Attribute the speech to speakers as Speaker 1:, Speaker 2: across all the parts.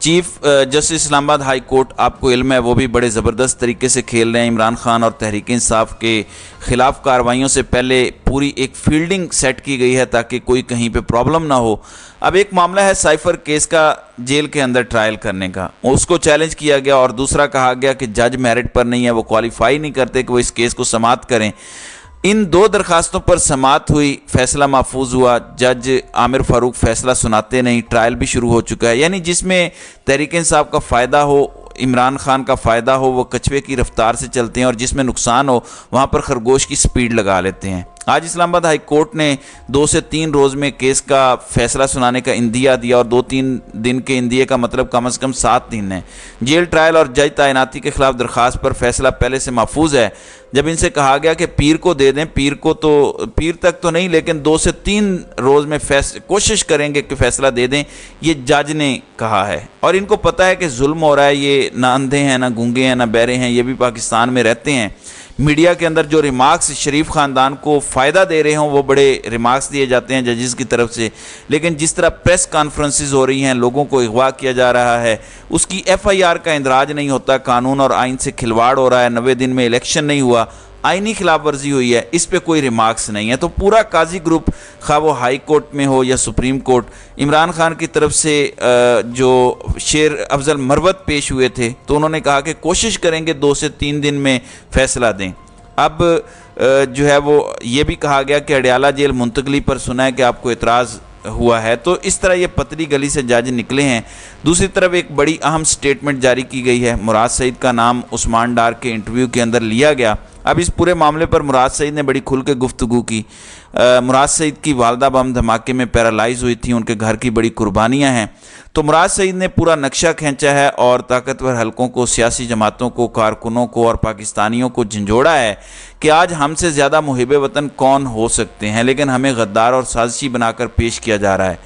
Speaker 1: Chief justice اسلام آباد high court آپ کو علم ہے وہ بھی بڑے زبردست طریقے سے کھیل رہے ہیں۔ عمران خان اور تحریک انصاف کے خلاف کارروائیوں سے پہلے پوری ایک فیلڈنگ سیٹ کی گئی ہے تاکہ کوئی کہیں پہ پرابلم نہ ہو۔ اب ایک معاملہ ہے سائفر کیس کا جیل کے اندر ٹرائل کرنے کا، اس کو چیلنج کیا گیا، اور دوسرا کہا گیا کہ جج میرٹ پر نہیں ہے، وہ کوالیفائی نہیں کرتے کہ وہ اس کیس کو سماعت کریں۔ ان دو درخواستوں پر سماعت ہوئی، فیصلہ محفوظ ہوا، جج عامر فاروق فیصلہ سناتے نہیں، ٹرائل بھی شروع ہو چکا ہے۔ یعنی جس میں تحریک انصاف کا فائدہ ہو، عمران خان کا فائدہ ہو، وہ کچھوے کی رفتار سے چلتے ہیں، اور جس میں نقصان ہو وہاں پر خرگوش کی سپیڈ لگا لیتے ہیں۔ آج اسلام آباد ہائی کورٹ نے 2 سے 3 روز میں کیس کا فیصلہ سنانے کا اندیہ دیا، اور 2-3 دن کے اندیے کا مطلب کم از کم 7 دن ہے۔ جیل ٹرائل اور جج تعیناتی کے خلاف درخواست پر فیصلہ پہلے سے محفوظ ہے۔ جب ان سے کہا گیا کہ پیر کو دے دیں، پیر تک تو نہیں لیکن 2 سے 3 روز میں کوشش کریں گے کہ فیصلہ دے دیں، یہ جج نے کہا ہے۔ اور ان کو پتہ ہے کہ ظلم ہو رہا ہے، یہ نہ اندھے ہیں، نہ گونگے ہیں، نہ بہرے ہیں، یہ بھی پاکستان میں رہتے ہیں۔ میڈیا کے اندر جو ریمارکس شریف خاندان کو فائدہ دے رہے ہوں وہ بڑے ریمارکس دیے جاتے ہیں ججز کی طرف سے، لیکن جس طرح پریس کانفرنسز ہو رہی ہیں، لوگوں کو اغوا کیا جا رہا ہے، اس کی FIR کا اندراج نہیں ہوتا، قانون اور آئین سے کھلواڑ ہو رہا ہے، 90 دن میں الیکشن نہیں ہوا، آئینی خلاف ورزی ہوئی ہے، اس پہ کوئی ریمارکس نہیں ہے۔ تو پورا قاضی گروپ، خواہ وہ ہائی کورٹ میں ہو یا سپریم کورٹ، عمران خان کی طرف سے جو شیر افضل مروت پیش ہوئے تھے تو انہوں نے کہا کہ کوشش کریں گے 2 سے 3 دن میں فیصلہ دیں۔ اب جو ہے وہ یہ بھی کہا گیا کہ اڈیالہ جیل منتقلی پر سنا ہے کہ آپ کو اعتراض ہوا ہے، تو اس طرح یہ پتلی گلی سے جج نکلے ہیں۔ دوسری طرف ایک بڑی اہم سٹیٹمنٹ جاری کی گئی ہے، مراد سعید کا نام عثمان ڈار کے انٹرویو کے اندر لیا گیا۔ اب اس پورے معاملے پر مراد سعید نے بڑی کھل کے گفتگو کی۔ مراد سعید کی والدہ بم دھماکے میں پیرالائز ہوئی تھی، ان کے گھر کی بڑی قربانیاں ہیں، تو مراد سعید نے پورا نقشہ کھینچا ہے اور طاقتور حلقوں کو، سیاسی جماعتوں کو، کارکنوں کو اور پاکستانیوں کو جھنجھوڑا ہے کہ آج ہم سے زیادہ محب وطن کون ہو سکتے ہیں، لیکن ہمیں غدار اور سازشی بنا کر پیش کیا جا رہا ہے۔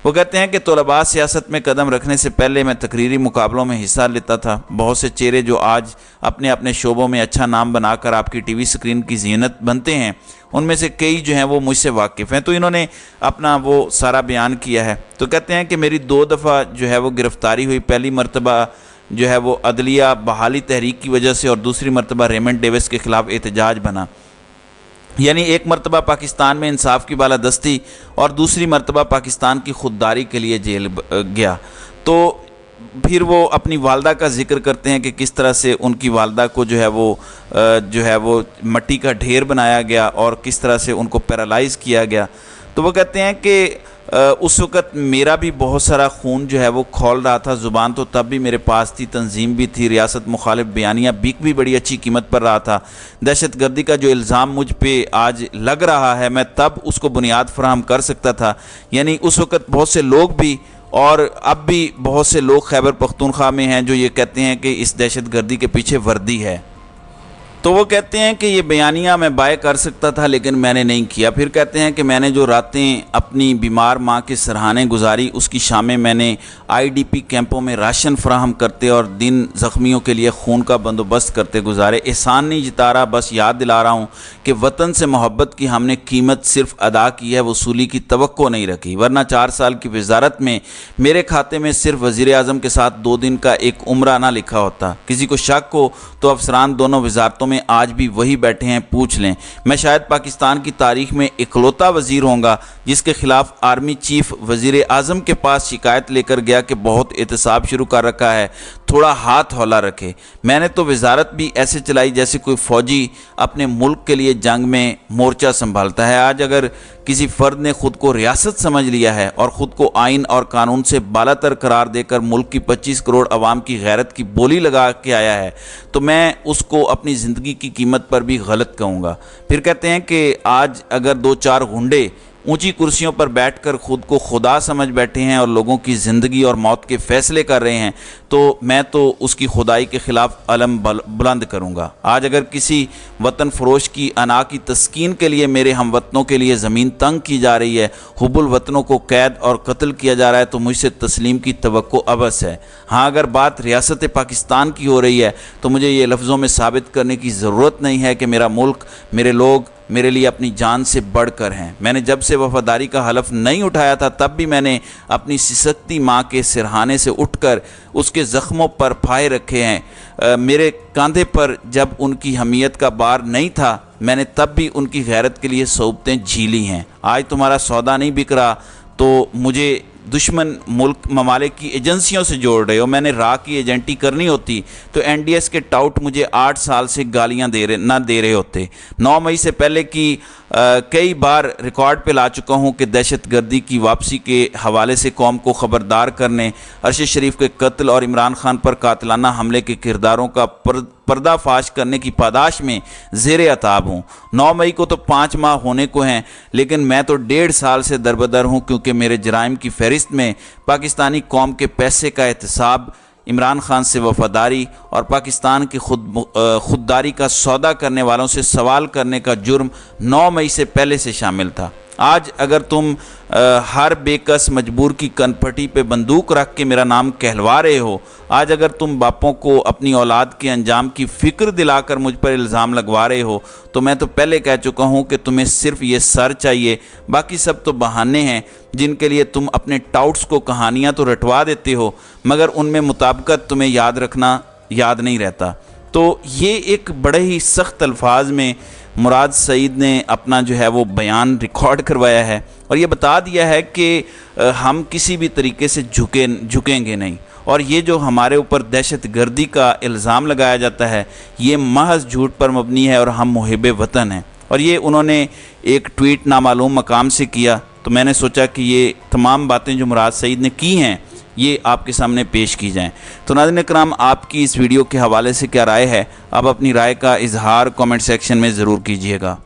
Speaker 1: وہ کہتے ہیں کہ طلباء سیاست میں قدم رکھنے سے پہلے میں تقریری مقابلوں میں حصہ لیتا تھا، بہت سے چہرے جو آج اپنے اپنے شعبوں میں اچھا نام بنا کر آپ کی TV سکرین کی زینت بنتے ہیں، ان میں سے کئی جو ہیں وہ مجھ سے واقف ہیں۔ تو انہوں نے اپنا وہ سارا بیان کیا ہے، تو کہتے ہیں کہ میری 2 دفعہ جو ہے وہ گرفتاری ہوئی، پہلی مرتبہ جو ہے وہ عدلیہ بحالی تحریک کی وجہ سے، اور دوسری مرتبہ ریمنڈ ڈیوس کے خلاف احتجاج بنا۔ یعنی ایک مرتبہ پاکستان میں انصاف کی بالادستی اور دوسری مرتبہ پاکستان کی خودداری کے لیے جیل گیا۔ تو پھر وہ اپنی والدہ کا ذکر کرتے ہیں کہ کس طرح سے ان کی والدہ کو جو ہے وہ مٹی کا ڈھیر بنایا گیا اور کس طرح سے ان کو پیرالائز کیا گیا۔ تو وہ کہتے ہیں کہ اس وقت میرا بھی بہت سارا خون جو ہے وہ کھول رہا تھا، زبان تو تب بھی میرے پاس تھی، تنظیم بھی تھی، ریاست مخالف بیانیہ بیک بھی بڑی اچھی قیمت پر رہا تھا۔ دہشت گردی کا جو الزام مجھ پہ آج لگ رہا ہے میں تب اس کو بنیاد فراہم کر سکتا تھا۔ یعنی اس وقت بہت سے لوگ بھی اور اب بھی بہت سے لوگ خیبر پختونخوا میں ہیں جو یہ کہتے ہیں کہ اس دہشت گردی کے پیچھے وردی ہے۔ تو وہ کہتے ہیں کہ یہ بیانیہ میں بائے کر سکتا تھا لیکن میں نے نہیں کیا۔ پھر کہتے ہیں کہ میں نے جو راتیں اپنی بیمار ماں کے سرہانے گزاری، اس کی شامیں میں نے IDP کیمپوں میں راشن فراہم کرتے اور دن زخمیوں کے لیے خون کا بندوبست کرتے گزارے۔ احسان نہیں جتا رہا، بس یاد دلا رہا ہوں کہ وطن سے محبت کی ہم نے قیمت صرف ادا کی ہے، وصولی کی توقع نہیں رکھی، ورنہ 4 سال کی وزارت میں میرے کھاتے میں صرف وزیر اعظم کے ساتھ 2 دن کا ایک عمرہ نہ لکھا ہوتا۔ کسی کو شک ہو تو افسران دونوں وزارتوں میں آج بھی وہی بیٹھے ہیں، پوچھ لیں۔ میں شاید پاکستان کی تاریخ میں اکلوتا وزیر ہوں گا جس کے خلاف آرمی چیف وزیر اعظم کے پاس شکایت لے کر گیا کہ بہت احتساب شروع کر رکھا ہے، تھوڑا ہاتھ ہولا رکھے۔ میں نے تو وزارت بھی ایسے چلائی جیسے کوئی فوجی اپنے ملک کے لیے جنگ میں مورچہ سنبھالتا ہے۔ آج اگر کسی فرد نے خود کو ریاست سمجھ لیا ہے اور خود کو آئین اور قانون سے بالاتر قرار دے کر ملک کی 25 کروڑ عوام کی غیرت کی بولی لگا کے آیا ہے تو میں اس کو اپنی زندگی کی قیمت پر بھی غلط کہوں گا۔ پھر کہتے ہیں کہ آج اگر 2-4 غنڈے اونچی کرسیوں پر بیٹھ کر خود کو خدا سمجھ بیٹھے ہیں اور لوگوں کی زندگی اور موت کے فیصلے کر رہے ہیں تو میں تو اس کی خدائی کے خلاف علم بلند کروں گا۔ آج اگر کسی وطن فروش کی انا کی تسکین کے لیے میرے ہم وطنوں کے لیے زمین تنگ کی جا رہی ہے، حب الوطنوں کو قید اور قتل کیا جا رہا ہے، تو مجھ سے تسلیم کی توقع عبث ہے۔ ہاں اگر بات ریاست پاکستان کی ہو رہی ہے تو مجھے یہ لفظوں میں ثابت کرنے کی ضرورت نہیں ہے کہ میرا ملک، میرے لوگ میرے لیے اپنی جان سے بڑھ کر ہیں۔ میں نے جب سے وفاداری کا حلف نہیں اٹھایا تھا تب بھی میں نے اپنی سسکتی ماں کے سرہانے سے اٹھ کر اس کے زخموں پر پھائے رکھے ہیں۔ میرے کاندھے پر جب ان کی حمیت کا بار نہیں تھا میں نے تب بھی ان کی غیرت کے لیے صعوبتیں جھیلی ہیں۔ آج تمہارا سودا نہیں بک رہا تو مجھے دشمن ملک ممالک کی ایجنسیوں سے جوڑ رہے ہو۔ میں نے راہ کی ایجنٹی کرنی ہوتی تو این ڈی ایس کے ٹاؤٹ مجھے 8 سال سے گالیاں نہ دے رہے ہوتے۔ 9 مئی سے پہلے کی کئی بار ریکارڈ پہ لا چکا ہوں کہ دہشت گردی کی واپسی کے حوالے سے قوم کو خبردار کرنے، ارشد شریف کے قتل اور عمران خان پر قاتلانہ حملے کے کرداروں کا پردہ فاش کرنے کی پاداش میں زیر عتاب ہوں۔ 9 مئی کو تو 5 ماہ ہونے کو ہیں، لیکن میں تو 1.5 سال سے دربدر ہوں، کیونکہ میرے جرائم کی فہرست میں پاکستانی قوم کے پیسے کا احتساب، عمران خان سے وفاداری اور پاکستان کی خودداری کا سودا کرنے والوں سے سوال کرنے کا جرم 9 مئی سے پہلے سے شامل تھا۔ آج اگر تم ہر بے کس مجبور کی کنپھٹی پہ بندوق رکھ کے میرا نام کہلوا رہے ہو، آج اگر تم باپوں کو اپنی اولاد کے انجام کی فکر دلا کر مجھ پر الزام لگوا رہے ہو، تو میں تو پہلے کہہ چکا ہوں کہ تمہیں صرف یہ سر چاہیے، باقی سب تو بہانے ہیں جن کے لیے تم اپنے ٹاؤٹس کو کہانیاں تو رٹوا دیتے ہو مگر ان میں مطابقت تمہیں یاد رکھنا یاد نہیں رہتا۔ تو یہ ایک بڑے ہی سخت الفاظ میں مراد سعید نے اپنا جو ہے وہ بیان ریکارڈ کروایا ہے اور یہ بتا دیا ہے کہ ہم کسی بھی طریقے سے جھکیں گے نہیں، اور یہ جو ہمارے اوپر دہشت گردی کا الزام لگایا جاتا ہے یہ محض جھوٹ پر مبنی ہے اور ہم محب وطن ہیں۔ اور یہ انہوں نے ایک ٹویٹ نامعلوم مقام سے کیا، تو میں نے سوچا کہ یہ تمام باتیں جو مراد سعید نے کی ہیں یہ آپ کے سامنے پیش کی جائیں۔ تو ناظرین اکرام، آپ کی اس ویڈیو کے حوالے سے کیا رائے ہے؟ آپ اپنی رائے کا اظہار کامنٹ سیکشن میں ضرور کیجیے گا۔